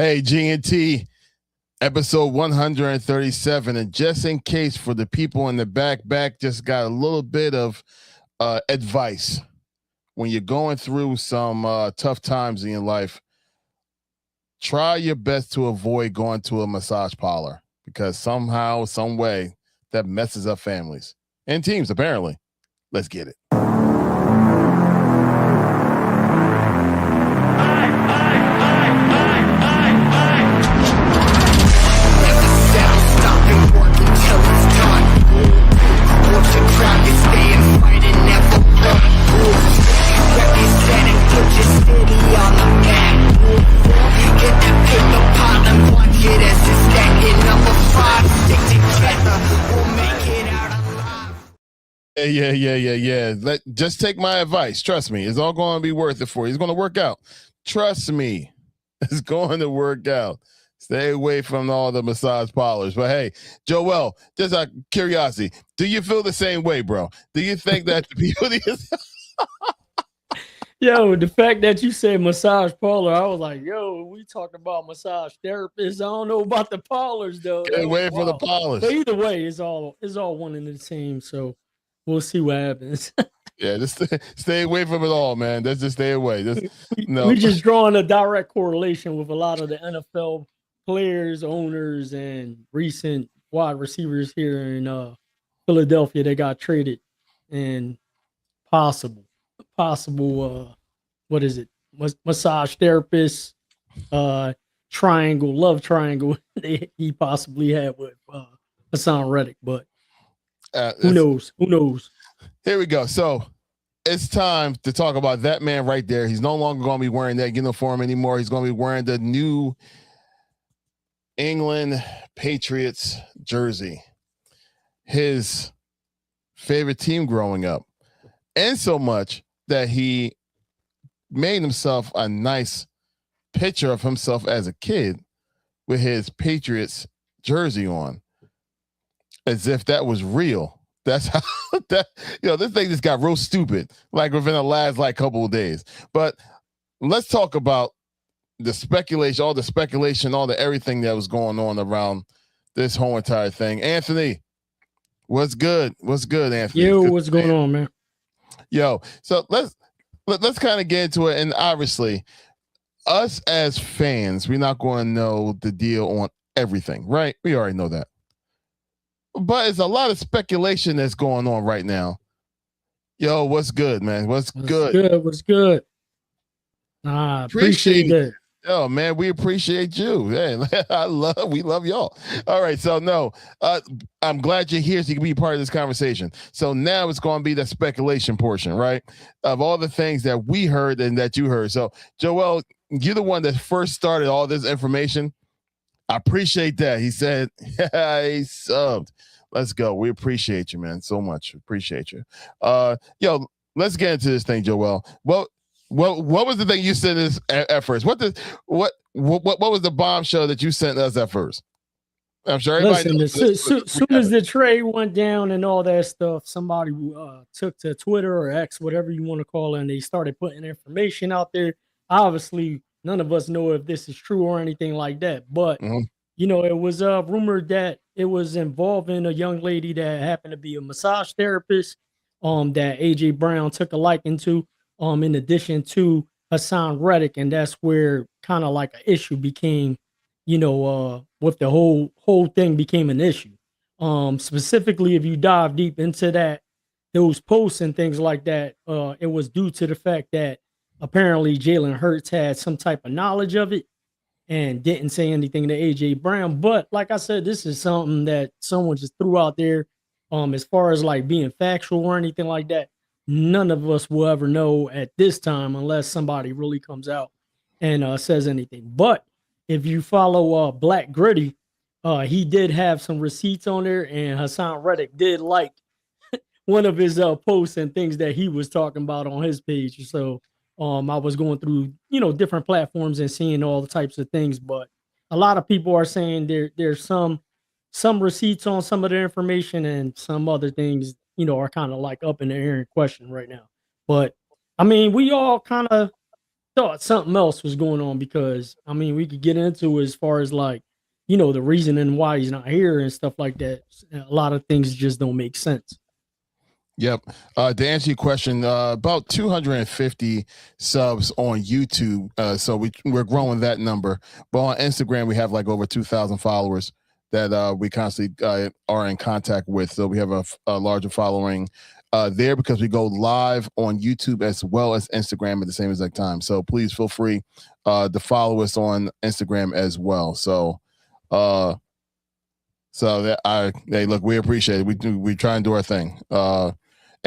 Hey, GNT, episode 137. And just in case for the people in the back just got a little bit of advice. When you're going through some tough times in your life, try your best to avoid going to a massage parlor because somehow, some way, that messes up families and teams, apparently. Let's get it. Yeah. Just take my advice. Trust me. It's all going to be worth it for you. It's going to work out. Trust me. It's going to work out. Stay away from all the massage parlors. But hey, Joel, just out of curiosity, do you feel the same way, bro? Do you think that the people... Yo, the fact that you said massage parlor, I was like, yo, we talking about massage therapists. I don't know about the parlors, though. Get away from the parlors. But either way, it's all one and the same. So we'll see what happens. Yeah, just stay away from it all, man. Just stay away. We're just drawing a direct correlation with a lot of the NFL players, owners, and recent wide receivers here in Philadelphia that got traded, and possible what is it, massage therapist, love triangle he possibly had with Hassan Reddick, but who knows Here we go. So it's time to talk about that man right there. He's no longer going to be wearing that uniform anymore. He's going to be wearing the New England Patriots jersey, his favorite team growing up, and so much that he made himself a nice picture of himself as a kid with his Patriots jersey on, as if that was real. That's how this thing just got real stupid, like within the last couple of days. But let's talk about the speculation, all the everything that was going on around this whole entire thing. Anthony, what's good? What's good, Anthony? Yo, what's going on, man? Yo, so let's kind of get into it. And obviously, us as fans, we're not going to know the deal on everything, right? We already know that. But it's a lot of speculation that's going on right now. Yo, what's good, man? What's good? What's good? Appreciate that. Oh man, we appreciate you. Hey, we love y'all. All right, so I'm glad you're here so you can be part of this conversation. So now it's going to be the speculation portion, right? Of all the things that we heard and that you heard. So Joel, you're the one that first started all this information. I appreciate that. He said, yeah, he subbed. Let's go. We appreciate you, man, so much. Appreciate you. Yo, let's get into this thing, Joel. Well, what was the thing you sent us at first? What was the bombshell that you sent us at first? I'm sure everybody knows. As soon as the trade went down and all that stuff, somebody took to Twitter or X, whatever you want to call it, and they started putting information out there. Obviously, none of us know if this is true or anything like that, but it was rumored that it was involving a young lady that happened to be a massage therapist that AJ Brown took a liking to. In addition to Hassan Reddick, and that's where kind of like an issue became, with the whole thing became an issue. Specifically, if you dive deep into those posts and things like that, it was due to the fact that apparently Jalen Hurts had some type of knowledge of it and didn't say anything to AJ Brown. But like I said, this is something that someone just threw out there. As far as like being factual or anything like that, none of us will ever know at this time unless somebody really comes out and says anything. But if you follow Black Gritty, he did have some receipts on there, and Hassan Reddick did like one of his posts and things that he was talking about on his page. So I was going through, different platforms and seeing all the types of things. But a lot of people are saying there's some receipts on some of the information, and some other things are kind of like up in the air in question right now. But I mean, we all kind of thought something else was going on because I mean we could get into as far as like the reasoning why he's not here and stuff like that. A lot of things just don't make sense. Yep. To answer your question, about 250 subs on YouTube. So we're growing that number. But on Instagram, we have like over 2,000 followers that we constantly are in contact with. So we have a larger following there because we go live on YouTube as well as Instagram at the same exact time. So please feel free to follow us on Instagram as well. So hey, look, we appreciate it. We try and do our thing.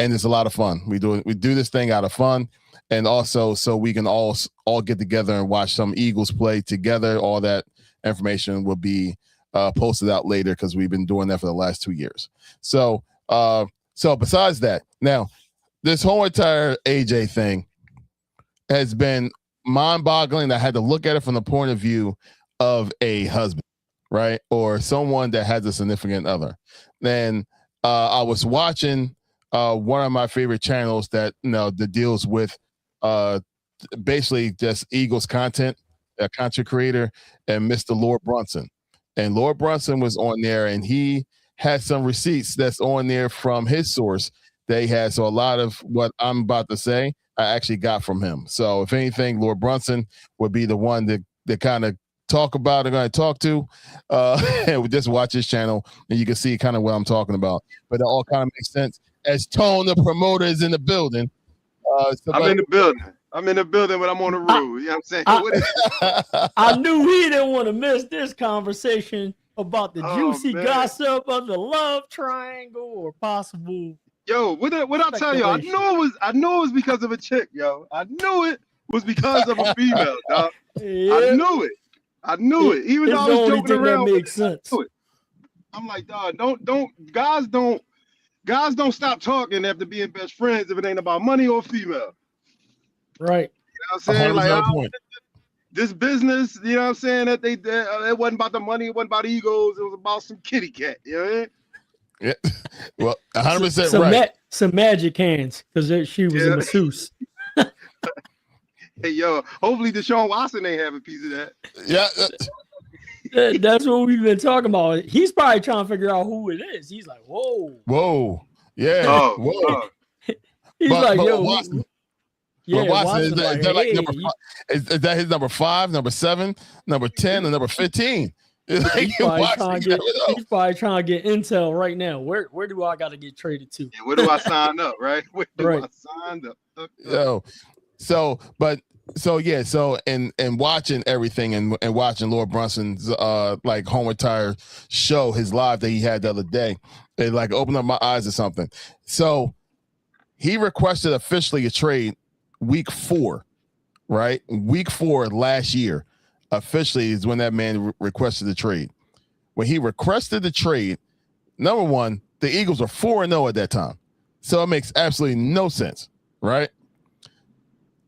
And it's a lot of fun. We do this thing out of fun, and also so we can all get together and watch some Eagles play together. All that information will be posted out later because we've been doing that for the last 2 years. So besides that, now this whole entire AJ thing has been mind-boggling. I had to look at it from the point of view of a husband, right, or someone that has a significant other. Then I was watching one of my favorite channels that that deals with basically just Eagles content, a content creator, and Mr. Lord Brunson. And Lord Brunson was on there, and he had some receipts that's on there from his source that he had. So a lot of what I'm about to say, I actually got from him. So if anything, Lord Brunson would be the one that kind of talk about and going to talk to, and we just watch his channel, and you can see kind of what I'm talking about. But it all kind of makes sense. As Tone, the promoter, is in the building. I'm in the building, but I'm on the road. You know what I'm saying? I knew he didn't want to miss this conversation about the juicy gossip of the love triangle or possible. Yo, what I tell you? I knew it was because of a chick, yo. I knew it was because of a female, dog. Yeah. I knew it. Even though I was joking around, that makes sense. I'm like, dog, guys don't stop talking after being best friends if it ain't about money or female. Right. You know what I'm saying? Like, this business, you know what I'm saying? That it wasn't about the money, it wasn't about egos, it was about some kitty cat. You know what I mean? Yeah. Well, 100% right. Some magic hands, because she was a masseuse. Hey, yo, hopefully Deshaun Watson ain't have a piece of that. Yeah. That's what we've been talking about. He's probably trying to figure out who it is. He's like, whoa. Yeah. Whoa. He's like, yo. Watson. Yeah, Watson, is that like number 5? Is that his number 5, number 7, number 10, and number 15? He's probably trying to get intel right now. Where do I got to get traded to? Yeah, where do I sign up, right? Where do I sign up? Yo. So and watching everything and watching Lord Brunson's like home retire show, his live that he had the other day, it like opened up my eyes to something. So he requested officially a trade week 4, right? Week 4 last year officially is when that man requested the trade. When he requested the trade, number one, the Eagles are 4-0 at that time. So it makes absolutely no sense, right?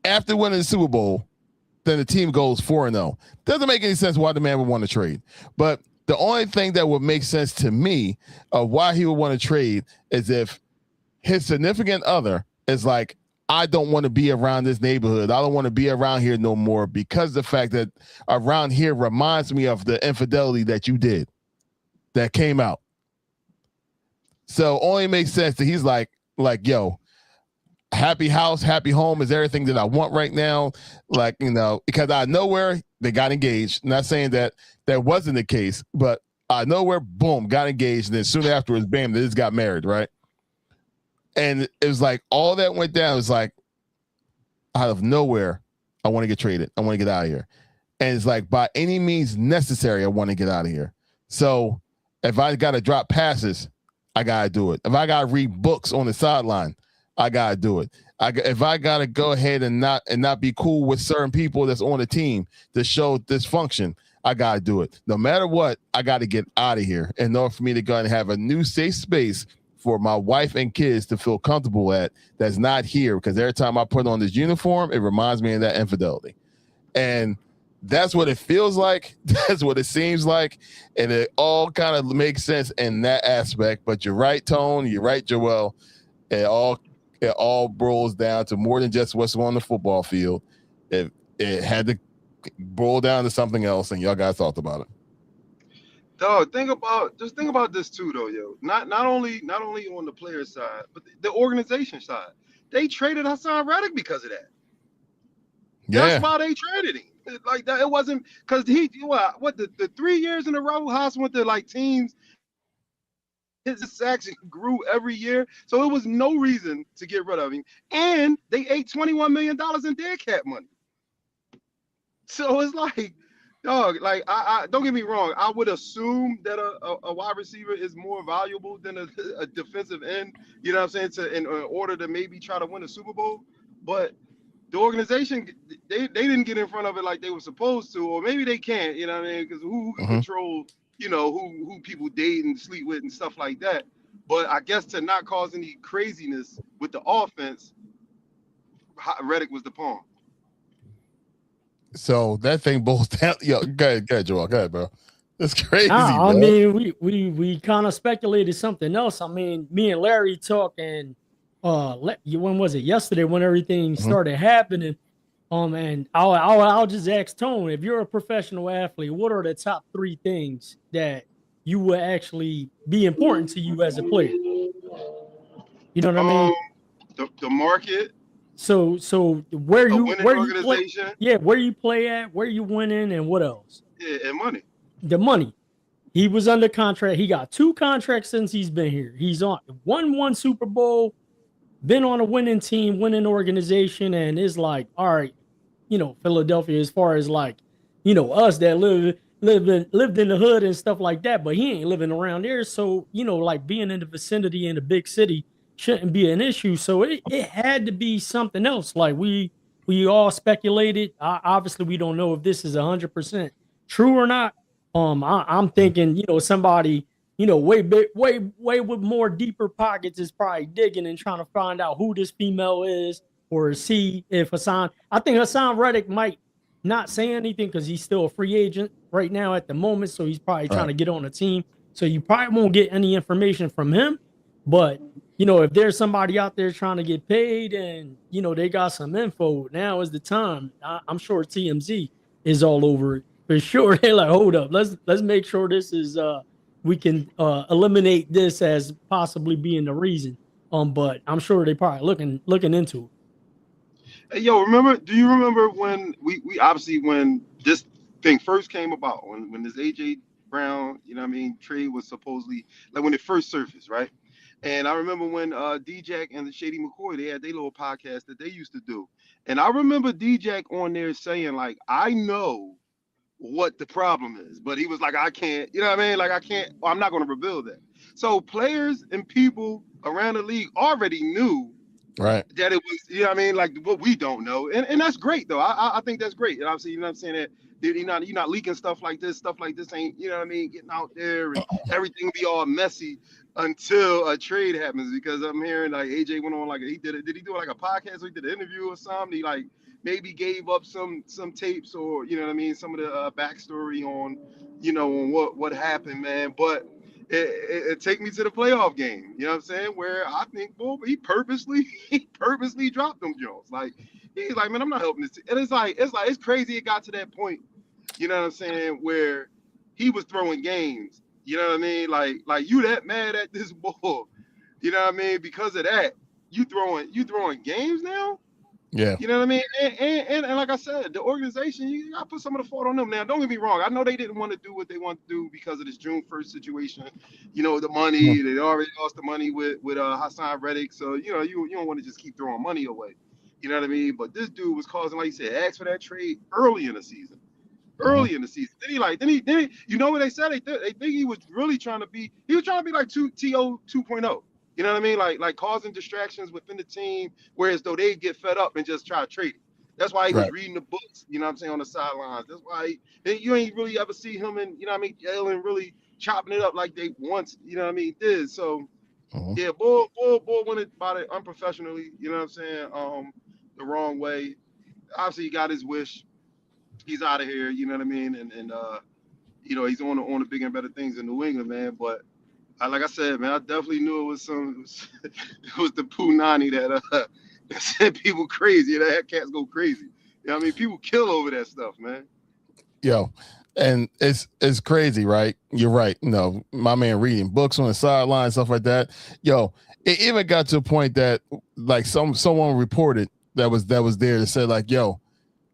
After winning the Super Bowl, then the team goes 4-0. Doesn't make any sense why the man would want to trade. But the only thing that would make sense to me of why he would want to trade is if his significant other is like, I don't want to be around this neighborhood. I don't want to be around here no more because the fact that around here reminds me of the infidelity that you did that came out. So only makes sense that he's like, yo, happy house, happy home is everything that I want right now. Like, because out of nowhere, they got engaged. Not saying that wasn't the case, but out of nowhere, boom, got engaged. And then soon afterwards, bam, they just got married, right? And it was like all that went down. It was like out of nowhere, I want to get traded. I want to get out of here. And it's like by any means necessary, I want to get out of here. So if I got to drop passes, I got to do it. If I got to read books on the sideline, I got to do it. If I got to go ahead and not be cool with certain people that's on the team to show dysfunction, I got to do it. No matter what, I got to get out of here in order for me to go and have a new safe space for my wife and kids to feel comfortable at that's not here, because every time I put on this uniform, it reminds me of that infidelity. And that's what it feels like. That's what it seems like. And it all kind of makes sense in that aspect. But you're right, Tone. You're right, Joel. It all boils down to more than just what's on the football field. If it had to boil down to something else, and y'all guys talked about it. Dog, think about this too, though, yo. Not only on the player side, but the organization side. They traded Hassan Reddick because of that. Yeah. That's why they traded him. Like that, it wasn't because the 3 years in a row, Haas went to like teams. His sacks grew every year, so it was no reason to get rid of him. And they ate $21 million in dead cap money. So it's like, dog, like I don't get me wrong. I would assume that a wide receiver is more valuable than a defensive end. You know what I'm saying? In order to maybe try to win a Super Bowl, but the organization they didn't get in front of it like they were supposed to, or maybe they can't. You know what I mean? Because who can control? You know who people date and sleep with and stuff like that. But I guess to not cause any craziness with the offense, Reddick was the pawn. So that thing boils down. Yo, go ahead, Joel. Go ahead, bro. That's crazy. I mean, we kind of speculated something else. I mean, me and Larry talking. When was it? Yesterday, when everything started happening. And I'll just ask Tone, if you're a professional athlete, what are the top 3 things that you would actually be important to you as a player? You know what I mean? The market. So where you organization. Where you play at, where you winning, and what else? Yeah, and money. The money. He was under contract. He got 2 contracts since he's been here. He's won 1 Super Bowl, been on a winning team, winning organization, and is like, all right, you know, Philadelphia, as far as like, you know, us that lived in the hood and stuff like that, but he ain't living around there. So, you know, like being in the vicinity in the big city shouldn't be an issue. So it had to be something else. Like we all speculated. Obviously, we don't know if this is 100% true or not. I'm thinking, you know, somebody, you know, way with more deeper pockets is probably digging and trying to find out who this female is, or see if I think Hassan Reddick might not say anything because he's still a free agent right now at the moment. So he's probably trying to get on a team. So you probably won't get any information from him. But, you know, if there's somebody out there trying to get paid and, you know, they got some info, now is the time. I'm sure TMZ is all over it for sure. They're like, hold up, let's make sure this is we can eliminate this as possibly being the reason. But I'm sure they probably looking into it. Hey, yo, do you remember when we obviously, when this thing first came about, when this AJ Brown, you know what I mean, trade was supposedly, like when it first surfaced, right? And I remember when D-Jack and the Shady McCoy, they had their little podcast that they used to do. And I remember D-Jack on there saying, like, I know what the problem is, but he was like, I can't, you know what I mean? Like, I'm not going to reveal that. So players and people around the league already knew that it was, you know what I mean, like what we don't know. And that's great, though. I think that's great. And obviously, you know what I'm saying, that you're not leaking stuff like this ain't, you know what I mean, getting out there and everything be all messy until a trade happens. Because I'm hearing like AJ went on, like, did he do like a podcast or he did an interview or something? He like maybe gave up some tapes, or, you know what I mean, some of the backstory on, you know, on what happened, man. But it take me to the playoff game, you know what I'm saying, where I think, boy, he purposely dropped them Jones. Like, he's like, man, I'm not helping this team. And it's crazy it got to that point, you know what I'm saying, where he was throwing games, you know what I mean, like you that mad at this ball, you know what I mean, because of that, you throwing games now. Yeah. You know what I mean? And like I said, the organization, you got to put some of the fault on them. Now, don't get me wrong. I know they didn't want to do what they want to do because of this June 1st situation. You know, the money, they already lost the money with Hassan Reddick. So, you know, you don't want to just keep throwing money away. You know what I mean? But this dude was causing, like you said, asked for that trade early in the season. Then he, you know what they said? They think he was really trying to be like TO 2.0. You know what I mean? Like causing distractions within the team, whereas though they get fed up and just try to trade it. That's why he was reading the books, you know what I'm saying, on the sidelines. That's why you ain't really ever see him in, you know what I mean, yelling, really chopping it up like they once, you know what I mean, did. So, yeah, Bull went about it unprofessionally, you know what I'm saying, the wrong way. Obviously, he got his wish. He's out of here, you know what I mean, and you know, he's on the bigger and better things in New England, man, but like I said, man, I definitely knew it was the Poo Nani that sent people crazy. That had cats go crazy. You know what I mean? People kill over that stuff, man. Yo, and it's crazy, right? You're right. You know, my man reading books on the sideline, stuff like that. Yo, it even got to a point that like someone reported that was there to say like, yo,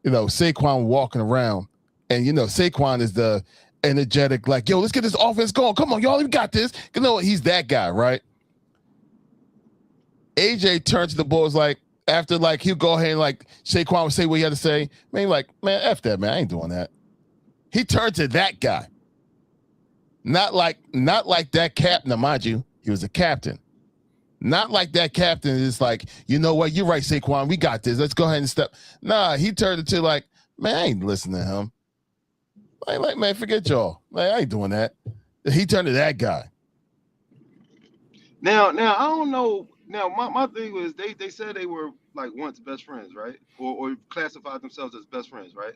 you know, Saquon walking around, and you know, Saquon is the energetic, like, yo, let's get this offense going. Come on, y'all, we got this. You know, he's that guy, right? AJ turned to the Bulls like after like he'll go ahead and like Saquon would say what he had to say. Man, like, man, F that, man. I ain't doing that. He turned to that guy. Not like that captain. Now, mind you, he was a captain. Not like that captain is like, you know what, you're right, Saquon, we got this. Let's go ahead and step. Nah, he turned it to like, man, I ain't listening to him. Like, man, forget y'all. Like, I ain't doing that. He turned to that guy. Now, I don't know. Now, my thing was they said they were like once best friends, right? Or classified themselves as best friends, right?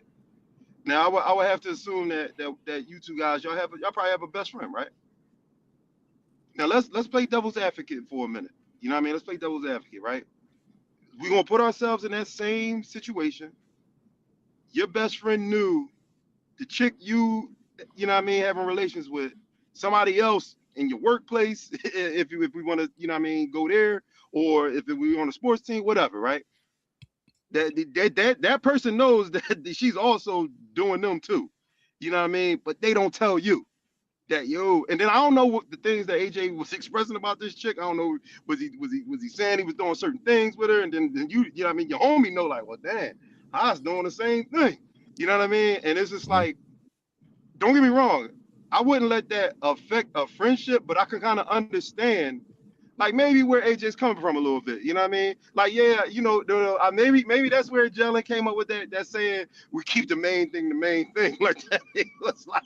Now, I would have to assume that you two guys, y'all probably have a best friend, right? Now, let's play devil's advocate for a minute. You know what I mean? Let's play devil's advocate, right? We're gonna put ourselves in that same situation. Your best friend knew the chick you know what I mean, having relations with somebody else in your workplace, if we want to, you know what I mean, go there, or if we on a sports team, whatever, right? That person knows that she's also doing them too. You know what I mean? But they don't tell you that, yo. And then I don't know what the things that AJ was expressing about this chick. I don't know, was he saying he was doing certain things with her, and then you know what I mean, your homie know like, well, damn, I was doing the same thing. You know what I mean? And it's just like, don't get me wrong, I wouldn't let that affect a friendship, but I can kind of understand, like maybe where AJ's coming from a little bit. You know what I mean? Like, yeah, you know, maybe that's where Jalen came up with that saying, we keep the main thing. Like that. It was like,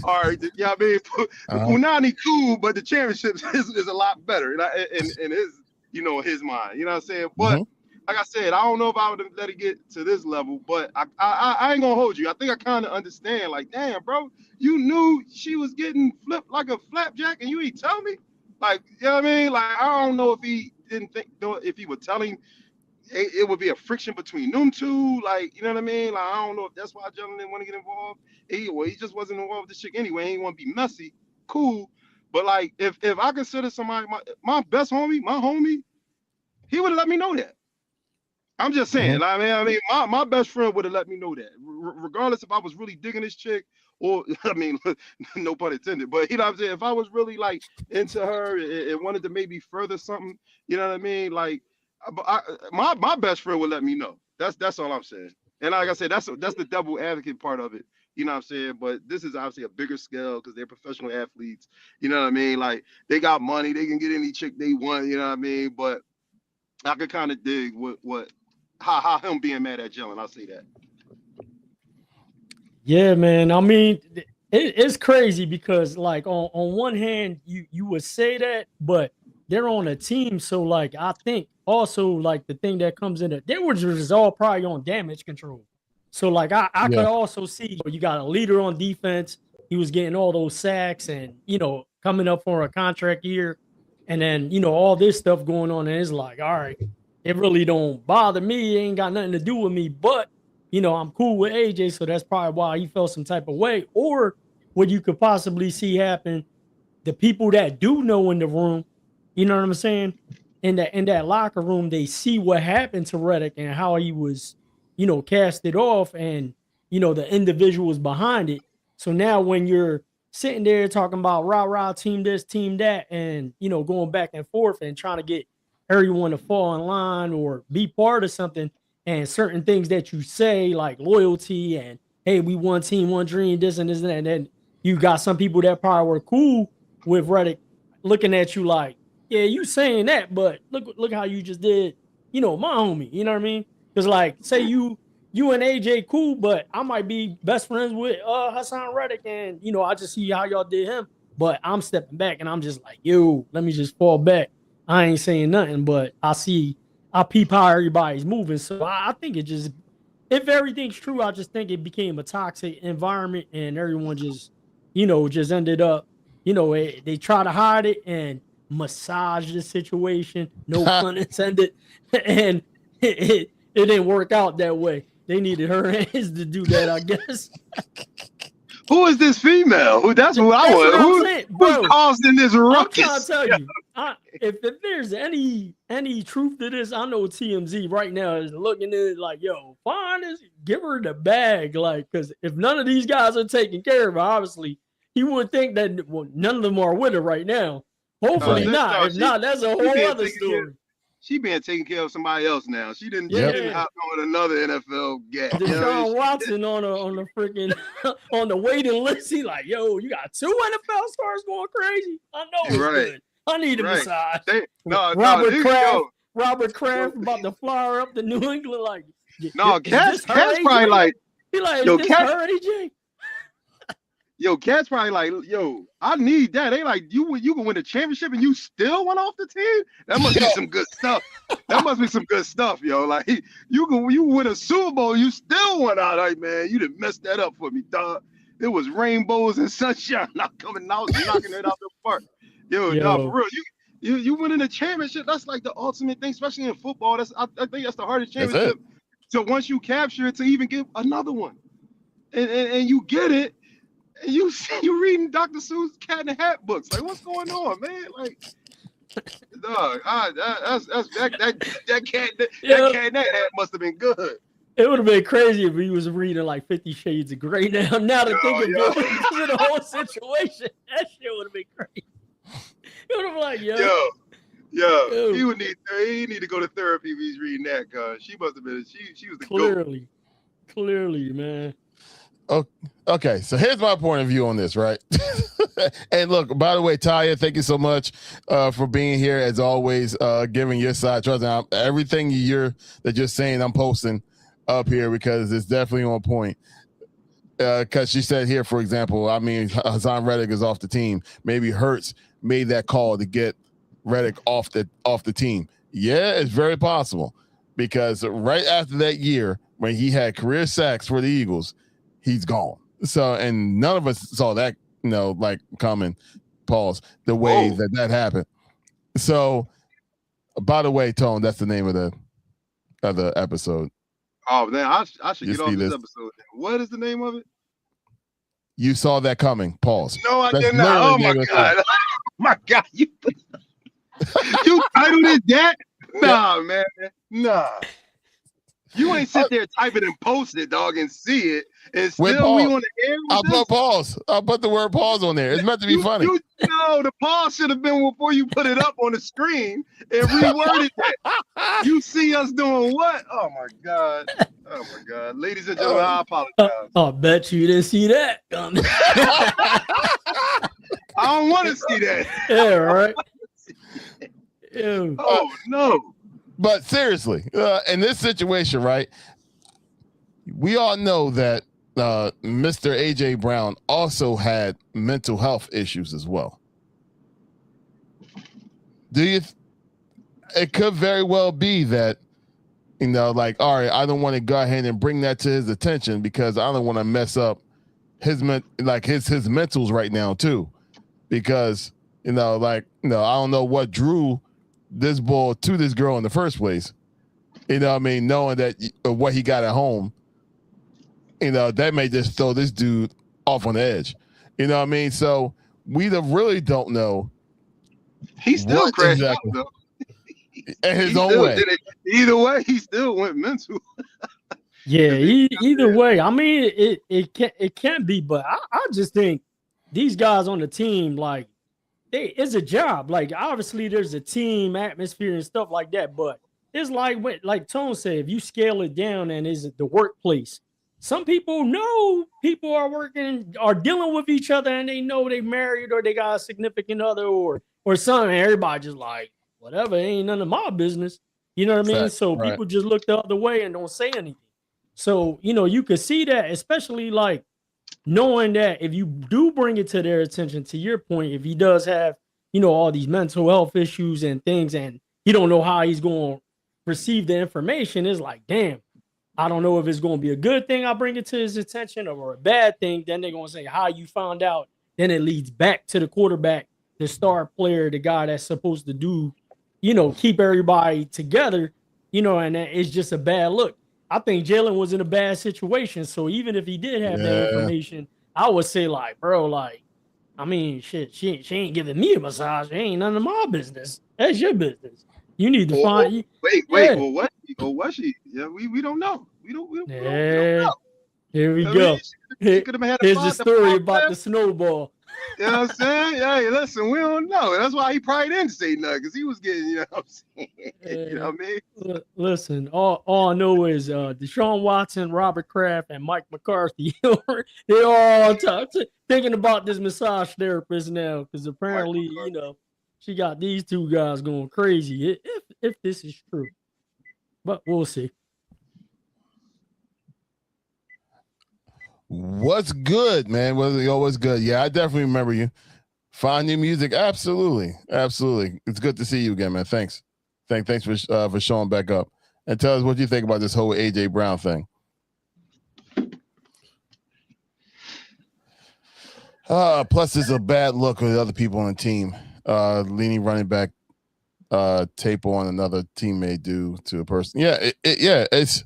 all right, you know what I mean? Unani cool, but the championship is a lot better in his, you know, his mind. You know what I'm saying? But like I said, I don't know if I would let it get to this level, but I ain't gonna hold you. I think I kind of understand. Like, damn, bro, you knew she was getting flipped like a flapjack, and you ain't tell me. Like, you know what I mean? Like, I don't know if he didn't think, if he was telling, it would be a friction between them two. Like, you know what I mean? Like, I don't know if that's why Jalen didn't want to get involved. He just wasn't involved with this chick anyway. He didn't want to be messy. Cool. But like, if I consider somebody my best homie, my homie, he would have let me know that. I'm just saying. I mean, my best friend would have let me know that, regardless if I was really digging this chick, or I mean, no pun intended. But you know what I'm saying? If I was really like into her and wanted to maybe further something, you know what I mean? Like, my best friend would let me know. That's all I'm saying. And like I said, that's the double advocate part of it. You know what I'm saying? But this is obviously a bigger scale because they're professional athletes. You know what I mean? Like, they got money, they can get any chick they want. You know what I mean? But I could kind of dig how him being mad at Jalen. I'll say that. Yeah, man. I mean, it's crazy because, like, on one hand, you would say that, but they're on a team. So, like, I think also, like, the thing that comes in it, they were just all probably on damage control. So, like, I could also see you got a leader on defense. He was getting all those sacks and, you know, coming up for a contract year. And then, you know, all this stuff going on. And it's like, all right, it really don't bother me. It ain't got nothing to do with me. But, you know, I'm cool with AJ. So that's probably why he felt some type of way. Or what you could possibly see happen, the people that do know in the room, you know what I'm saying? In that locker room, they see what happened to Reddick and how he was, you know, casted off, and, you know, the individuals behind it. So now when you're sitting there talking about rah, team this, team that, and, you know, going back and forth and trying to get everyone to fall in line or be part of something, and certain things that you say, like loyalty and, hey, we one team, one dream, this and this and that. And then you got some people that probably were cool with Reddick looking at you like, yeah, you saying that, but look how you just did, you know, my homie. You know what I mean? Because, like, say you and AJ cool, but I might be best friends with Hassan Reddick, and, you know, I just see how y'all did him, but I'm stepping back and I'm just like, yo, let me just fall back. I ain't saying nothing, but I peep how everybody's moving. So I think it just, if everything's true, I just think it became a toxic environment, and everyone just, you know, just ended up, you know, they try to hide it and massage the situation, no pun intended, and it didn't work out that way. They needed her hands to do that, I guess. Who is this female? That's what I want. What I'm saying, Who's bro. causing this I'm ruckus? trying to tell you, if there's any truth to this, I know TMZ right now is looking at it like, yo, fine, give her the bag, like, because if none of these guys are taking care of her, obviously he would think that none of them are with her right now. Hopefully not. If not, that's a whole other story. She being taken care of somebody else now. She didn't hop on another NFL guy. Deshaun Watson on the freaking on the waiting list. He like, yo, you got 2 NFL stars going crazy. I know it's good. I need a massage. Robert Kraft about to fly up to New England. Like, no, Cat's probably like, he like, is this her, AJ? Yo, Cat's probably like, yo, I need that. They like, you can win a championship and you still went off the team? That must be some good stuff. That must be some good stuff, yo. Like, you win a Super Bowl, you still went out. Like, man, you done messed that up for me, dog. There was rainbows and sunshine not coming out, knocking it out the park. Yo, no, for real. You winning a championship, that's like the ultimate thing, especially in football. I think that's the hardest championship. So once you capture it, to even get another one. And you get it. And you reading Dr. Seuss Cat in the Hat books. Like, what's going on, man? Like, dog, that cat in that hat must have been good. It would have been crazy if he was reading like 50 Shades of Grey now to think of the whole situation. That shit would have been crazy. It would have been like, yo, he need to go to therapy if he's reading that, cause she must have been she was the clearly, man. Okay, so here's my point of view on this, right? And look, by the way, Taya, thank you so much for being here as always, giving your side. Trust me, everything that you're saying, I'm posting up here because it's definitely on point. Because she said here, for example, I mean, Hassan Reddick is off the team. Maybe Hurts made that call to get Reddick off the team. Yeah, it's very possible because right after that year when he had career sacks for the Eagles, he's gone. So, and none of us saw that, like coming, pause, the way that happened. So, by the way, Tone, that's the name of the episode. Oh, man, I should get off this episode. What is the name of it? You saw that coming, pause. No, I did not. Oh, my God. Oh, my God. You titled it that? Nah, man. Nah. You ain't sit there, type it and post it, dog, and see it, and still we on the air with I'll put pause. I'll put the word pause on there. It's meant to be funny. No, the pause should have been before you put it up on the screen and reworded that. You see us doing what? Oh, my God. Oh, my God. Ladies and gentlemen, I apologize. I bet you didn't see that. I don't want to see that. Yeah, right. Oh, no. But seriously, in this situation, right, we all know that Mr. A.J. Brown also had mental health issues as well. It could very well be that, like, all right, I don't want to go ahead and bring that to his attention because I don't want to mess up his mentals right now too. Because, I don't know what drew this ball to this girl in the first place, knowing that what he got at home, that may just throw this dude off on the edge. So we really don't know. He still crashed out, though. In his own way. Either way, he still went mental. Yeah, either way. I mean, it can't be, but I just think these guys on the team, like, it's a job. Like, obviously there's a team atmosphere and stuff like that, but it's like Tone said, if you scale it down and is the workplace, some people know people are dealing with each other and they know they married or they got a significant other or something. Everybody just like, whatever, it ain't none of my business. You know what I mean? Exactly. So people just look the other way and don't say anything. So, you could see that, especially like knowing that if you do bring it to their attention, to your point, if he does have, all these mental health issues and things, and he don't know how he's going to receive the information, it's like, damn, I don't know if it's going to be a good thing I bring it to his attention or a bad thing. Then they're going to say how you found out. Then it leads back to the quarterback, the star player, the guy that's supposed to do, keep everybody together, and it's just a bad look. I think Jalen was in a bad situation. So even if he did have that information, I would say like, bro, like, I mean, shit, she ain't giving me a massage. It ain't none of my business. That's your business. You need to find. Wait. Well, what? Or was she? Yeah, we don't know. We don't know. Here we go. She could have had Here's the story about the snowball. You know what I'm saying? Hey, listen, we don't know. That's why he probably didn't say nothing, because he was getting, you know what I'm saying? You know what I mean? Listen, all I know is Deshaun Watson, Robert Kraft, and Mike McCarthy, they're all thinking about this massage therapist now, because apparently, you know, she got these two guys going crazy, if this is true. But we'll see. What's good, man? What's good? Yeah, I definitely remember you. Find new music, absolutely. It's good to see you again, man. Thanks for showing back up, and tell us what you think about this whole AJ Brown thing. Plus, it's a bad look with other people on the team. Leaning running back tape on another teammate due to a person. Yeah, it's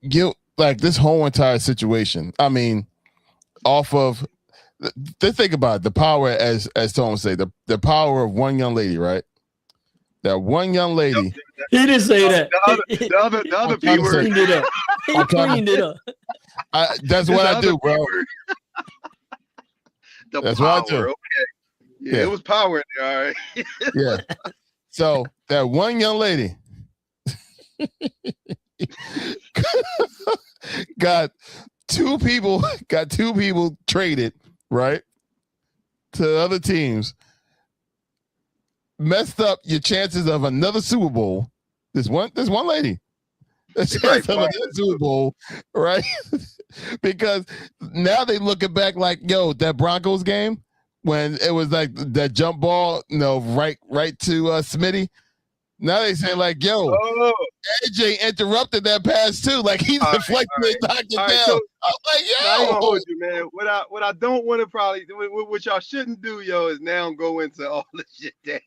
guilt. Like this whole entire situation, I mean, off of think about it, the power, as Tom would say, the power of one young lady, right? That one young lady. He didn't say that. The other people cleaned it up. He cleaned it up. That's what I do, bro. That's what I do. Okay. Yeah, it was power in there, all right. Yeah. So that one young lady got two people traded, right, to other teams, messed up your chances of another Super Bowl. This one lady, another Super Bowl, right? Because now they looking back like, yo, that Broncos game when it was like that jump ball, right to Smitty. Now they say like, yo, AJ interrupted that pass too. Like he deflected it, knocked it down. So, I'm like, yo. I ain't gonna hold you, man. What I don't want to probably, what y'all shouldn't do, yo, is now go into all the shit that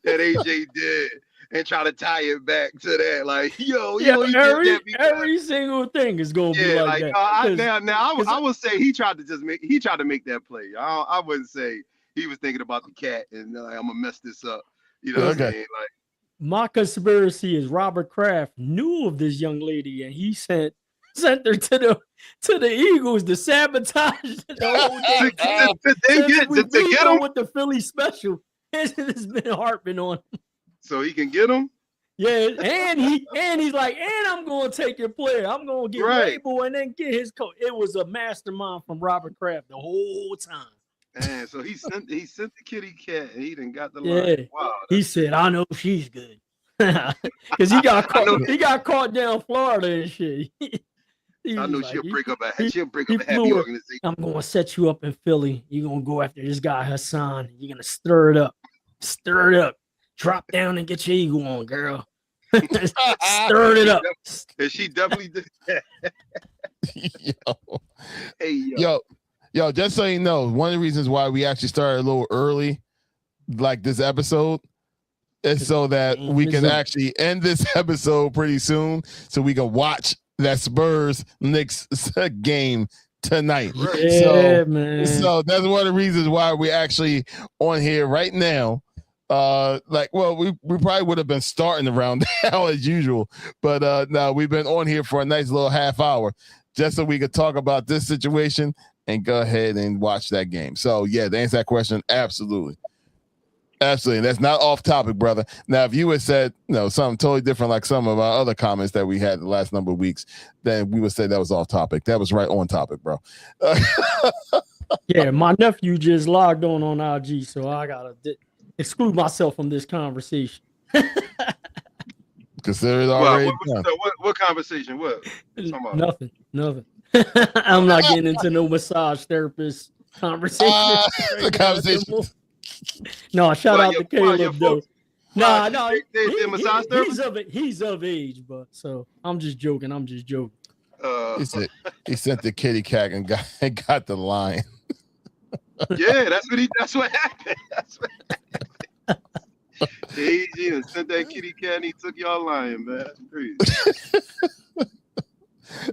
AJ did and try to tie it back to that. Like, yo, every single thing is gonna be like that. I would say he tried to make that play. I wouldn't say he was thinking about the cat and like, I'm gonna mess this up. You know what I'm saying? Like, my conspiracy is Robert Kraft knew of this young lady and he sent her to the Eagles to sabotage the whole thing. To get him with the Philly special. It's been harping on him. So he can get him? Yeah, and he's like, and I'm gonna take your player. I'm gonna get Rabel and then get his coach. It was a mastermind from Robert Kraft the whole time. Man, so he sent the kitty cat and he done got the line. Wow, he said, I know she's good. Because he got caught down Florida and shit. I know she'll break up a happy organization. I'm gonna set you up in Philly. You're gonna go after this guy Hassan. You're gonna stir it up. Drop down and get your ego on, girl. Stir it up. And she definitely did that. Yo, just so you know, one of the reasons why we actually started a little early, like this episode, is so that we can actually end this episode pretty soon, so we can watch that Spurs Knicks game tonight. Yeah, man. So that's one of the reasons why we're actually on here right now. We probably would have been starting around now as usual, but no, we've been on here for a nice little half hour just so we could talk about this situation and go ahead and watch that game. So yeah, to answer that question, absolutely. That's not off topic, brother. Now, if you had said something totally different, like some of our other comments that we had the last number of weeks, then we would say that was off topic. That was right on topic, bro. Yeah, my nephew just logged on IG, so I gotta exclude myself from this conversation. Consider it already done. What conversation? What? Nothing. I'm not getting into no massage therapist conversation. The conversation. No, shout out to Caleb though. No, he's of age, but so I'm just joking. He sent the kitty cat and got the line. Yeah, that's what happened. He sent that kitty cat and he took y'all line, man. That's crazy.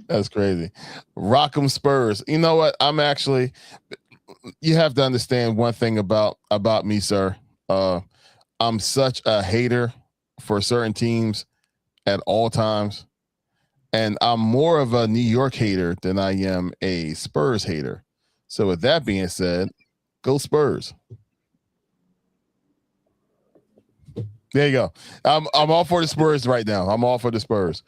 That's crazy. Rock'em Spurs. You know what? You have to understand one thing about me, sir. I'm such a hater for certain teams at all times. And I'm more of a New York hater than I am a Spurs hater. So with that being said, go Spurs. There you go. I'm all for the Spurs right now. I'm all for the Spurs.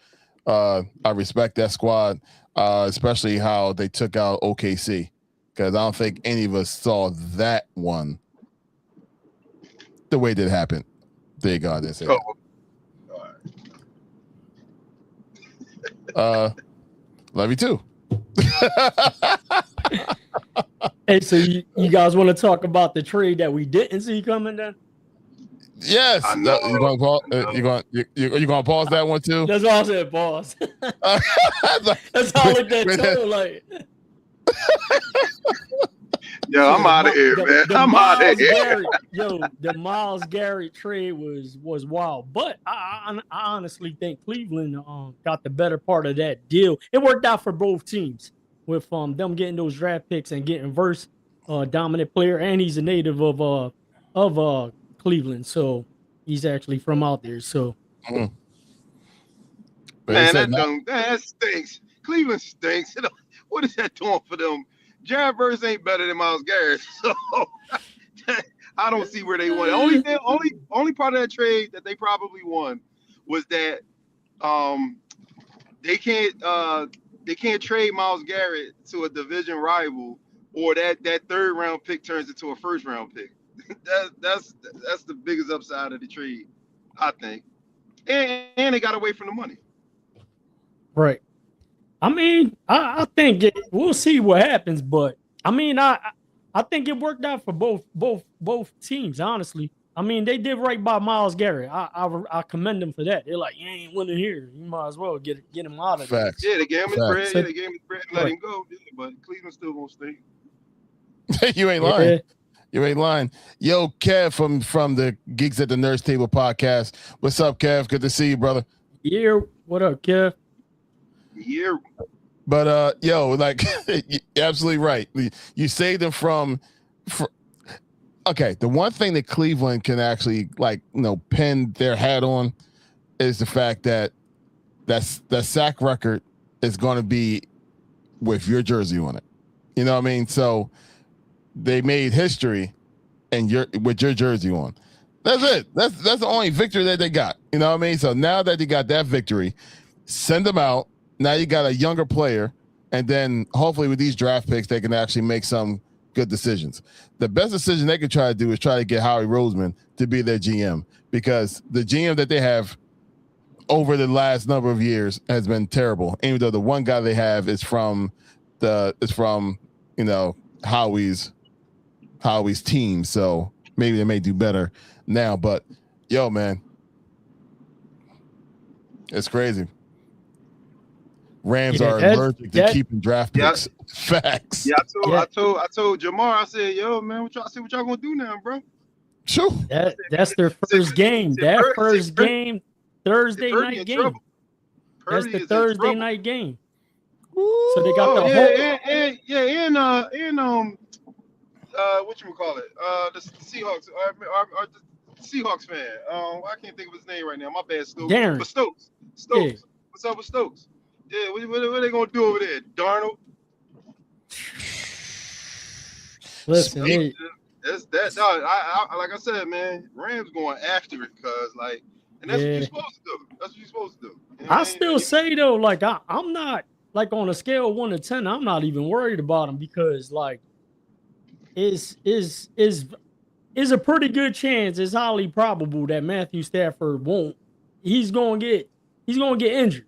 I respect that squad, especially how they took out OKC, because I don't think any of us saw that one the way that it happened. There you go. I didn't say that. Love you too. Hey, so you guys want to talk about the trade that we didn't see coming then? Yes. You're going to pause that one too? That's all I said, pause. That's how I looked at too, like. Yo, I'm out of here, man. I'm out of here. The Myles Garrett trade was wild, but I honestly think Cleveland got the better part of that deal. It worked out for both teams with them getting those draft picks and getting verse dominant player, and he's a native of Cleveland, so he's actually from out there. So, man, that stinks. Cleveland stinks. What is that doing for them? Jared Verse ain't better than Myles Garrett, so I don't see where they won. Only part of that trade that they probably won was that they can't trade Myles Garrett to a division rival, or that third round pick turns into a first round pick. That's the biggest upside of the trade, I think. And they got away from the money. Right. I mean, I think we'll see what happens, but I mean, I think it worked out for both teams. Honestly, I mean, they did right by Myles Garrett. I commend them for that. They're like, you ain't winning here. You might as well get him out of there. Yeah, they gave him his bread. Yeah, they gave him his bread and let him go. Yeah, but Cleveland still gonna stay. You ain't lying. Yeah. You ain't lying. Yo, Kev from the Geeks at the Nurse Table podcast. What's up, Kev? Good to see you, brother. Yeah, what up, Kev? Yeah. But yo, like you're absolutely right. You saved them from okay, the one thing that Cleveland can actually pin their hat on is the fact that that sack record is going to be with your jersey on it. You know what I mean? So they made history and with your jersey on. That's it. That's the only victory that they got. You know what I mean? So now that they got that victory, send them out. Now you got a younger player, and then hopefully with these draft picks, they can actually make some good decisions. The best decision they could try to do is try to get Howie Roseman to be their GM, because the GM that they have over the last number of years has been terrible. Even though the one guy they have is from Howie's team, so maybe they may do better now. But yo, man, it's crazy. Rams are allergic to keeping draft picks. Yeah. Facts. Yeah, I told Jamar, I said, yo, man, what y'all gonna do now, bro? Sure. That's their first game. That first game, Thursday night game. That's the Thursday night game. So they got what you call it? The Seahawks. Our Seahawks fan. I can't think of his name right now. My bad, Stokes. Darren. But Stokes. Yeah. What's up with Stokes? Yeah, what are they gonna do over there, Darnold? Listen, that's that. No, I like I said, man, Rams going after it, cause and that's what you're supposed to do. That's what you're supposed to do. I still say though, I'm not on a scale of 1 to 10. I'm not even worried about him, because is a pretty good chance. It's highly probable that Matthew Stafford won't. He's gonna get injured.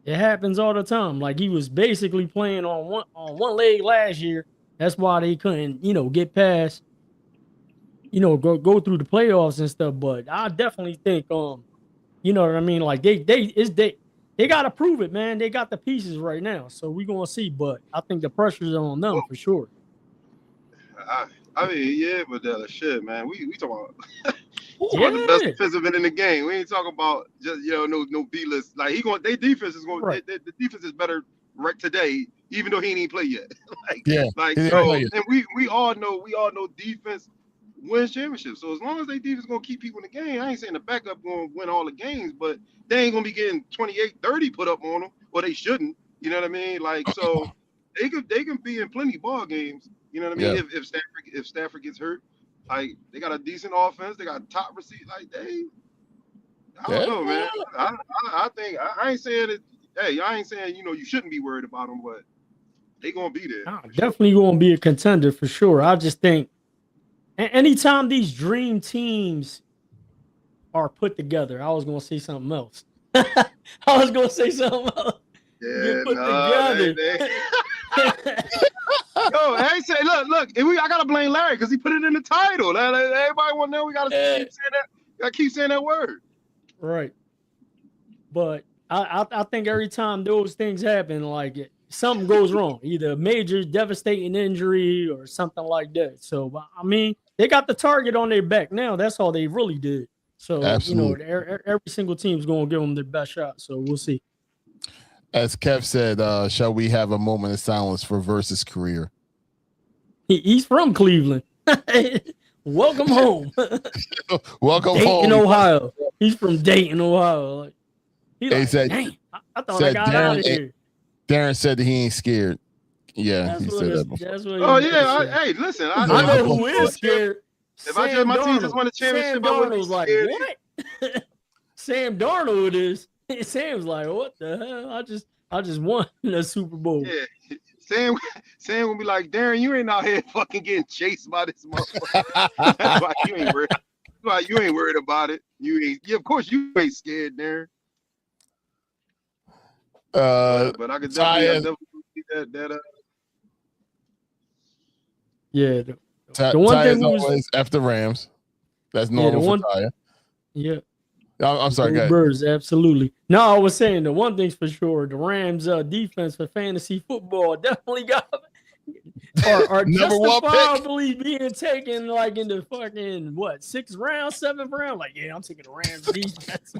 It happens all the time. Like, he was basically playing on one leg last year. That's why they couldn't, get past, go through the playoffs and stuff. But I definitely think, you know what I mean? Like, they got to prove it, man. They got the pieces right now, so we're gonna see. But I think the pressure's on them for sure. I mean, yeah, but shit, man. We talking about About the best Yeah. defensive end in the game. We ain't talking about just no B list. Like their defense is going. Right. The defense is better right today, even though he ain't even play yet. Yeah. like He didn't so, play yet. and we all know defense wins championships. So as long as they defense gonna keep people in the game, I ain't saying the backup gonna win all the games, but they ain't gonna be getting 28, 30 put up on them, or they shouldn't. You know what I mean? Like so, they can be in plenty ball games. You know what I mean? Yeah. If Stafford gets hurt. Like they got a decent offense, they got top receipt. Like I don't know, man. I think I ain't saying it. Hey, I ain't saying you shouldn't be worried about them, but they gonna be there. Definitely going to be a contender for sure. I just think anytime these dream teams are put together, I was going to say something else. I was going to say something else. Yeah, put together. Yo, I ain't say, look. I gotta blame Larry because he put it in the title. Everybody want to know. We gotta keep saying that. Gotta keep saying that word. Right. But I think every time those things happen, like something goes wrong, either a major devastating injury or something like that. So I mean, they got the target on their back now. That's all they really did. So Absolutely. every single team's going to give them their best shot. So we'll see. As Kev said, shall we have a moment of silence for Versus career? He's from Cleveland. Welcome home. Welcome Dayton, home. Ohio. He's from Dayton, Ohio. Like, He said, dang, I thought I got out of here. Darren said that he ain't scared. Yeah, he said that before. That's what Oh yeah, hey, listen, I know who is scared. If my team just won a championship, Sam Darnold's like, what? Sam Darnold is. Sam's like, what the hell? I just won the Super Bowl. Yeah. Sam will be like, Darren, you ain't out here fucking getting chased by this motherfucker. That's why you ain't worried. That's why you ain't worried about it. You ain't. Yeah, of course you ain't scared, Darren. But I could definitely see that. Yeah. The one thing was always after Rams. That's normal for Ty. Yeah. I'm sorry, guys. Birds, absolutely. No, I was saying the one thing's for sure: the Rams' defense for fantasy football definitely are justifiably being taken like in the fucking 6th round, 7th round. Like, yeah, I'm taking the Rams defense.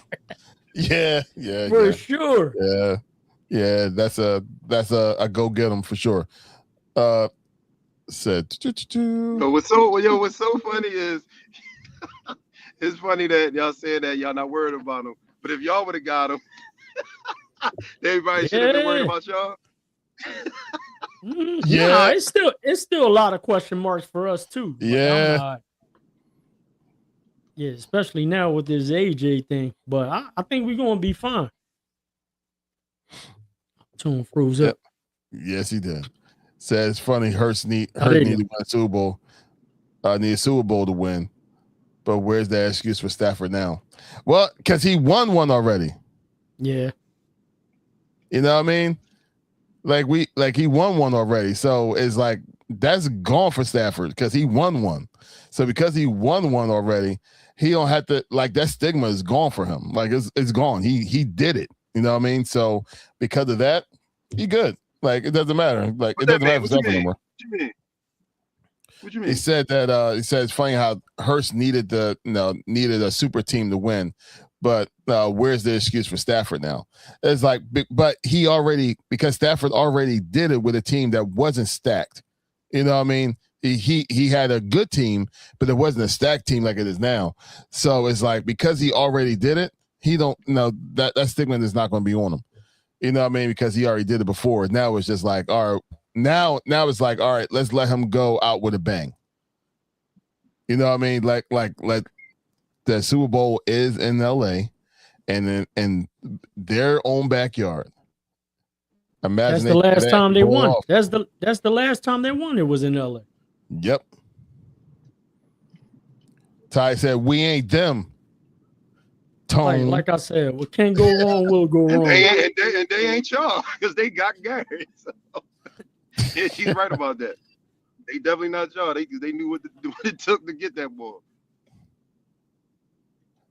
yeah, for sure. Yeah. That's a go get them for sure. Said. What's so funny is. It's funny that y'all said that y'all not worried about them, but if y'all would have got them, everybody should have been worried about y'all. Yeah, it's still a lot of question marks for us too. Yeah, especially now with this AJ thing. But I think we're gonna be fine. Tune froze up. Yes, he did. Says funny. Hurts need to win a Super Bowl. Need a Super Bowl to win. But where's the excuse for Stafford now? Well, because he won one already. Yeah. You know what I mean? Like he won one already. So it's like that's gone for Stafford because he won one. So because he won one already, he don't have to that stigma is gone for him. Like it's gone. He did it. You know what I mean? So because of that, he good. Like it doesn't matter. Like it doesn't matter for Stafford anymore. What you mean? He said that he said it's funny how Hurts needed a super team to win, but where's the excuse for Stafford now? It's like, but because Stafford already did it with a team that wasn't stacked. You know what I mean? He had a good team, but it wasn't a stacked team like it is now. So it's like because he already did it, he don't that stigma is not going to be on him. You know what I mean? Because he already did it before. Now it's just like, all right. Now it's like, all right, let's let him go out with a bang. You know what I mean? Like the Super Bowl is in LA and in their own backyard. Imagine that's the last time they won. That's the last time they won. It was in LA. Yep. Ty said, we ain't them. Tone. Like I said, what can't go wrong will go wrong. And they ain't y'all because they got Gary. So. Yeah, she's right about that. They definitely not y'all. They knew what it took to get that ball.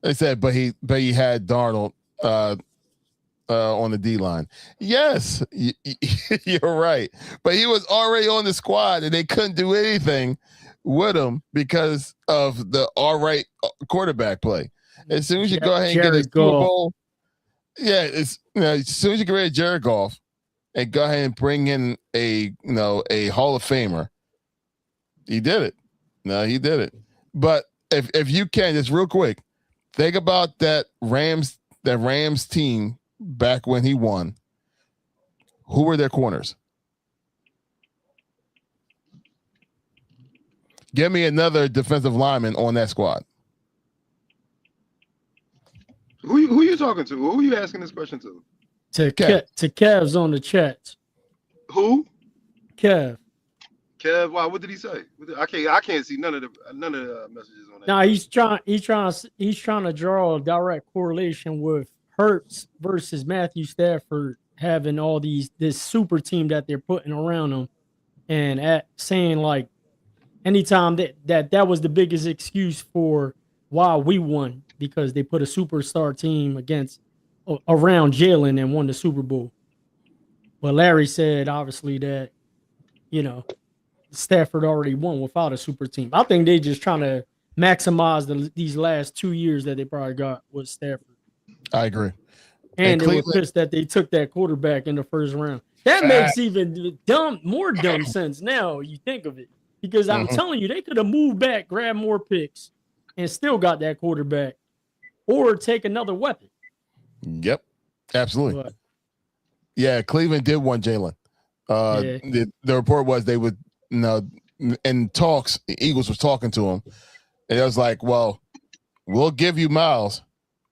They said, but he had Darnold on the D line. Yes, you're right. But he was already on the squad, and they couldn't do anything with him because of the all right quarterback play. As soon as you go ahead and get a Super Bowl, as soon as you get rid of Jared Goff and go ahead and bring in a Hall of Famer, he did it. No, he did it. But if you can, just real quick, think about that Rams team back when he won. Who were their corners? Give me another defensive lineman on that squad. Who you talking to? Who are you asking this question to? To Kev's on the chat. Who? Kev. Why? What did he say? I can't see none of the messages on that. No, he's trying to draw a direct correlation with Hurts versus Matthew Stafford having all this super team that they're putting around them, and saying like anytime that was the biggest excuse for why we won, because they put a superstar team around Jalen and won the Super Bowl. But Larry said obviously that Stafford already won without a super team. I think they just trying to maximize these last 2 years that they probably got with Stafford. I agree. And they were pissed that they took that quarterback in the first round. That makes even more dumb sense now you think of it. Because I'm telling you, they could have moved back, grabbed more picks, and still got that quarterback, or take another weapon. Yep, absolutely. Cleveland did want Jalen. The report was they would, in talks, the Eagles was talking to him, and it was like, well, we'll give you Myles,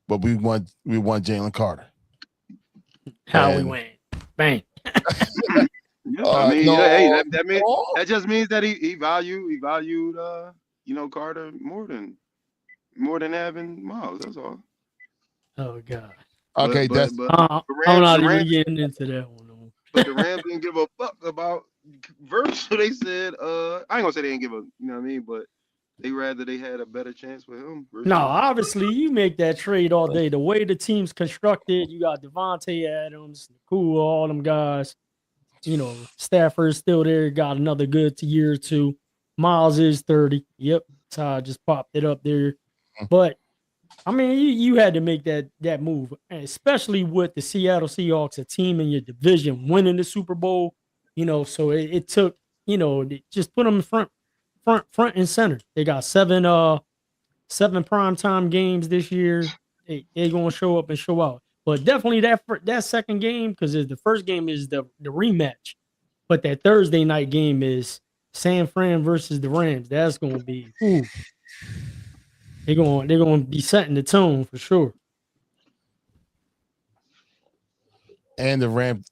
but we want Jalen Carter. We went bang. That just means that he valued Carter more than having Myles. That's all. Oh God. Okay, I'm not even getting into that one. But the Rams didn't give a fuck about Verse, so they said, I ain't gonna say they didn't give a, you know what I mean, but they rather they had a better chance with him. No, obviously you make that trade all day. The way the team's constructed, you got Devontae Adams, all them guys. Stafford's still there, got another good year or two. Myles is 30. Yep, so I just popped it up there. But I mean, you had to make that move, especially with the Seattle Seahawks, a team in your division winning the Super Bowl. So it took, just put them in front and center. They got seven primetime games this year. They're gonna show up and show out. But definitely that second game, because the first game is the rematch, but that Thursday night game is San Fran versus the Rams. That's gonna be they're gonna be setting the tone for sure. And the Rams,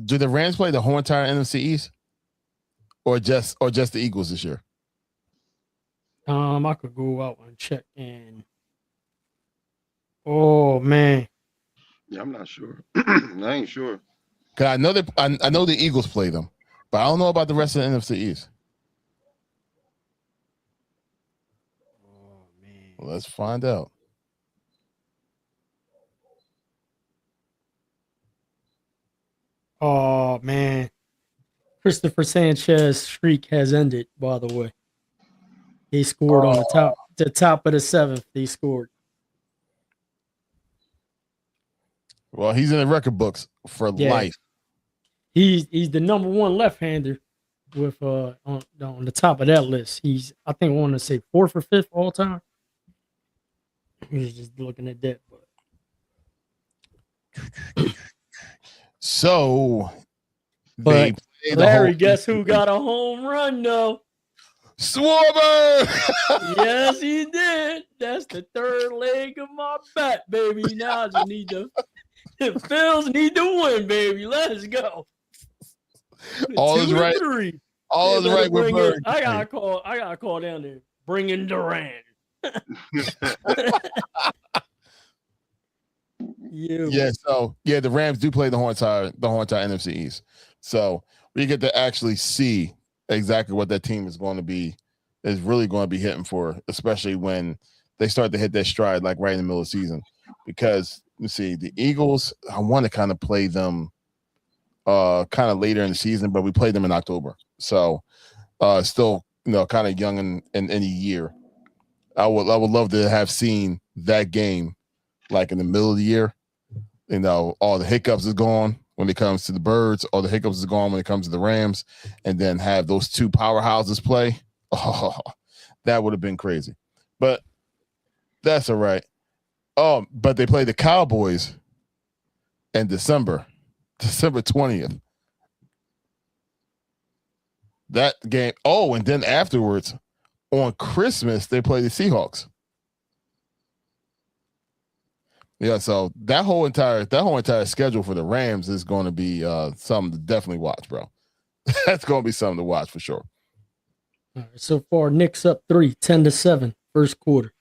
do the Rams play the whole entire NFC East, or just the Eagles this year? I could go out and check in. Oh man. Yeah, I'm not sure. I ain't sure. Cause I know the Eagles play them, but I don't know about the rest of the NFC East. Oh man. Well, let's find out. Oh man. Christopher Sanchez streak has ended, by the way. He scored on the top of the seventh. He scored. Well, he's in the record books for life. He's the number one left-hander with on the top of that list. He's, I think, I want to say 4th or 5th all time. He's just looking at that. So, but Larry, guess who got a home run though? Schwarber! Yes, he did. That's the third leg of my bet, baby. Now I just need the Phils need to win, baby. Let's go. All is right. 3. All is right with Bird. I gotta call down there. Bring in Durant. Yeah, so the Rams do play the whole entire NFC East. So we get to actually see exactly what that team is really going to be hitting for, especially when they start to hit that stride, like right in the middle of the season. Because you see, the Eagles, I want to kind of play them kind of later in the season, but we played them in October. So still kind of young in any year. I would love to have seen that game like in the middle of the year. All the hiccups is gone when it comes to the Birds, all the hiccups is gone when it comes to the Rams, and then have those two powerhouses play. Oh, that would have been crazy. But that's all right. Oh, but they play the Cowboys in December 20th. That game. Oh, and then afterwards, on Christmas, they play the Seahawks. Yeah, so that whole entire schedule for the Rams is going to be something to definitely watch, bro. That's going to be something to watch for sure. All right, so far, Knicks up 10-7, first quarter.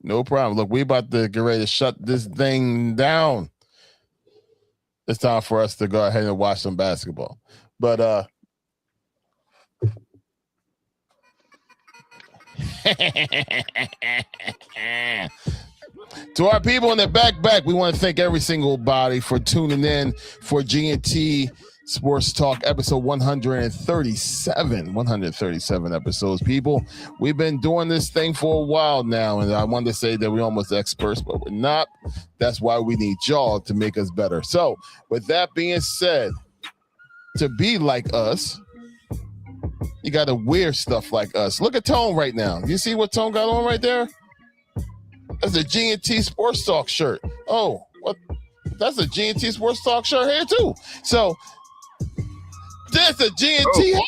No problem. Look, we about to get ready to shut this thing down. It's time for us to go ahead and watch some basketball. But to our people in the back, we want to thank every single body for tuning in for GNT Sports Talk episode 137. 137 episodes, people. We've been doing this thing for a while now, and I wanted to say that we're almost experts, but we're not. That's why we need y'all to make us better. So, with that being said, to be like us, you got to wear stuff like us. Look at Tone right now. You see what Tone got on right there? That's a GNT Sportstalk shirt. Oh, what? That's a GNT Sportstalk shirt here too. So that's a GNT hat.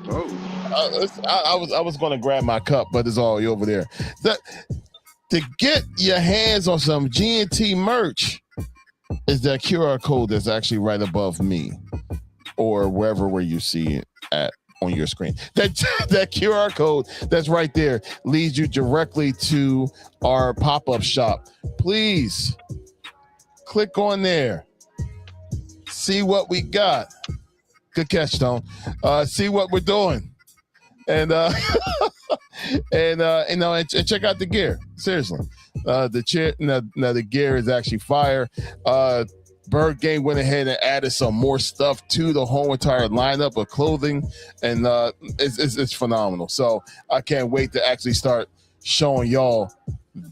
Oh, I was going to grab my cup, but it's all over there. To get your hands on some GNT merch is that QR code that's actually right above me, or where you see it at on your screen. That QR code that's right there leads you directly to our pop-up shop. Please click on there. See what we got. Good catch, Tone. See what we're doing. And and check out the gear. Seriously. The gear is actually fire. Bird Game went ahead and added some more stuff to the whole entire lineup of clothing, and it's phenomenal. So I can't wait to actually start showing y'all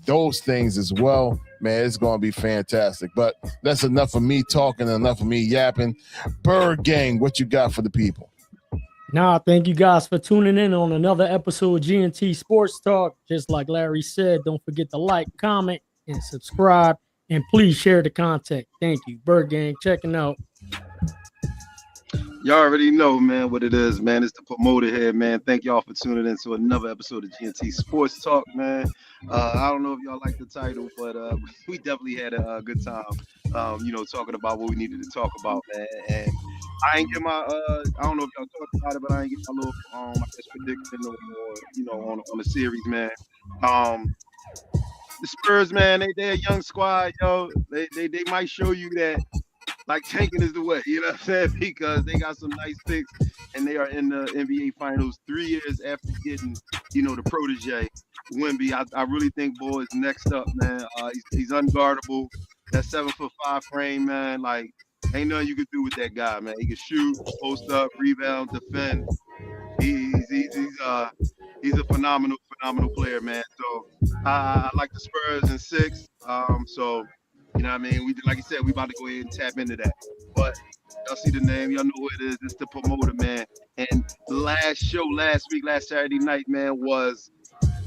those things as well. Man, it's going to be fantastic. But that's enough of me talking, enough of me yapping. Bird Gang, what you got for the people? Thank you guys for tuning in on another episode of GNT Sports Talk. Just like Larry said, don't forget to like, comment, and subscribe. And please share the content. Thank you. Bird Gang, checking out. Y'all already know, man, what it is, man. It's the promoter here, man. Thank y'all for tuning in to another episode of GNT Sports Talk, man. I don't know if y'all like the title, but we definitely had a good time, talking about what we needed to talk about, man. And I ain't get my, I don't know if y'all talked about it, but I ain't get my little, I guess, prediction or, on the series, man. The Spurs, man, they're a young squad, yo. They might show you that, like, tanking is the way, you know what I'm saying? Because they got some nice picks, and they are in the NBA Finals 3 years after getting, the protege, Wemby. I really think Boy is next up, man. He's unguardable. That 7'5" frame, man, like, ain't nothing you can do with that guy, man. He can shoot, post up, rebound, defend. He's a phenomenal player, man. So I like the Spurs in 6. So you know what I mean? Like you said, we about to go ahead and tap into that. But y'all see the name, y'all know who it is. It's the promoter, man. And the last Saturday night, man, was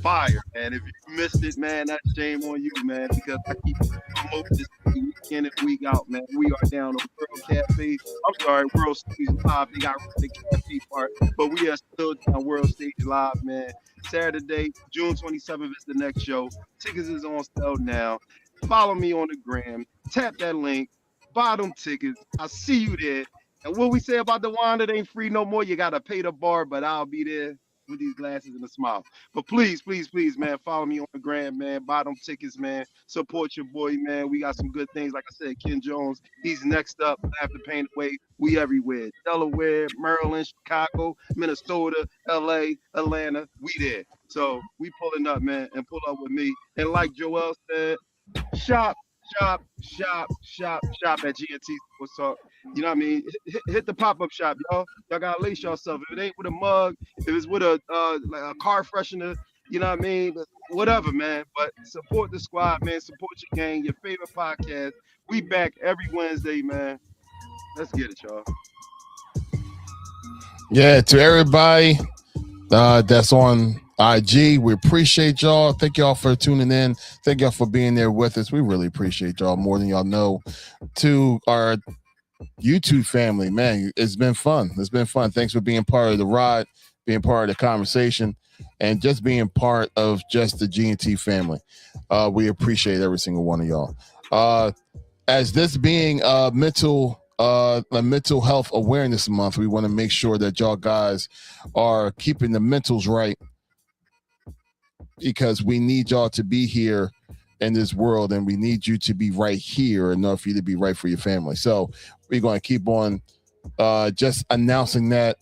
fire, man. If you missed it, man, that's shame on you, man, because I keep promoting this week in and week out, man. We are down on World Stage Live. They got the cafe part, but we are still down World Stage Live, man. Saturday, June 27th is the next show. Tickets is on sale now. Follow me on the gram. Tap that link. Buy them tickets. I'll see you there. And what we say about the wine that ain't free no more, you got to pay the bar, but I'll be there with these glasses and a smile. But please, man, follow me on the gram, man. Buy them tickets, man. Support your boy, man. We got some good things. Like I said, Ken Jones, he's next up after Paint Away. We everywhere. Delaware, Maryland, Chicago, Minnesota, LA, Atlanta. We there. So we pulling up, man, and pull up with me. And like Joel said, shop shop at GNT Sportstalk. You know what I mean? Hit the pop-up shop, y'all. Y'all gotta lace yourself. If it ain't with a mug, if it's with a like a car freshener, you know what I mean? Whatever, man. But support the squad, man. Support your gang, your favorite podcast. We back every Wednesday, man. Let's get it, y'all. Yeah, to everybody that's on IG, we appreciate y'all. Thank y'all for tuning in. Thank y'all for being there with us. We really appreciate y'all more than y'all know. To our YouTube family, man, it's been fun. It's been fun. Thanks for being part of the ride, being part of the conversation, and just being part of just the GNT family. We appreciate every single one of y'all. As this being a mental health awareness month, we want to make sure that y'all guys are keeping the mentals right, because we need y'all to be here in this world, and we need you to be right here enough for you to be right for your family. So we're going to keep on just announcing that.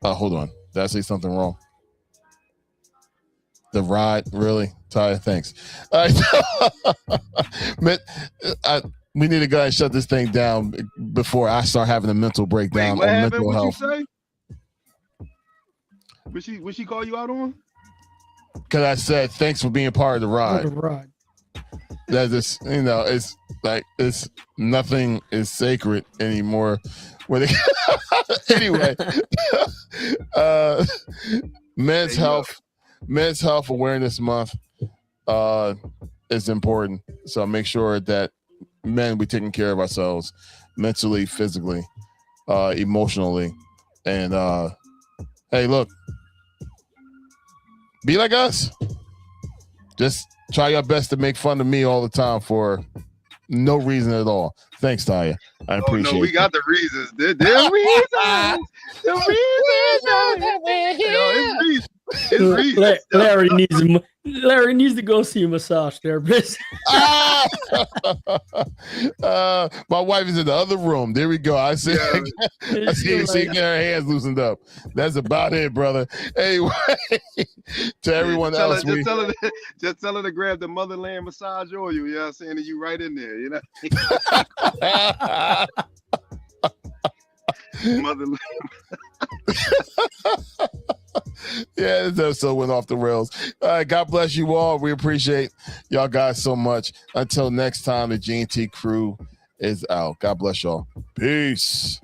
Hold on. Did I say something wrong? The ride, really? Ty, thanks. All right. We need to go and shut this thing down before I start having a mental breakdown. Wait, what on happened? mental health. You say? What she call you out on? Because I said thanks for being part of the ride. That is, it's like it's nothing is sacred anymore. Anyway, Men's Health Awareness Month is important. So make sure that men, we taking care of ourselves mentally, physically, emotionally, and hey, look, be like us. Just try your best to make fun of me all the time for no reason at all. Thanks, Taya. I appreciate it. We got the reasons. The reasons. It's reasons. Larry needs to go see a massage therapist. My wife is in the other room. There we go. I see. Yeah. I see getting her hands loosened up. That's about it, brother. Anyway, to everyone else, just tell her to grab the motherland massage oil. You know what I'm saying? And you right in there. You know. Motherland. Yeah, this episode went off the rails. All right, God bless you all. We appreciate y'all guys so much. Until next time, the GNT crew is out. God bless y'all. Peace.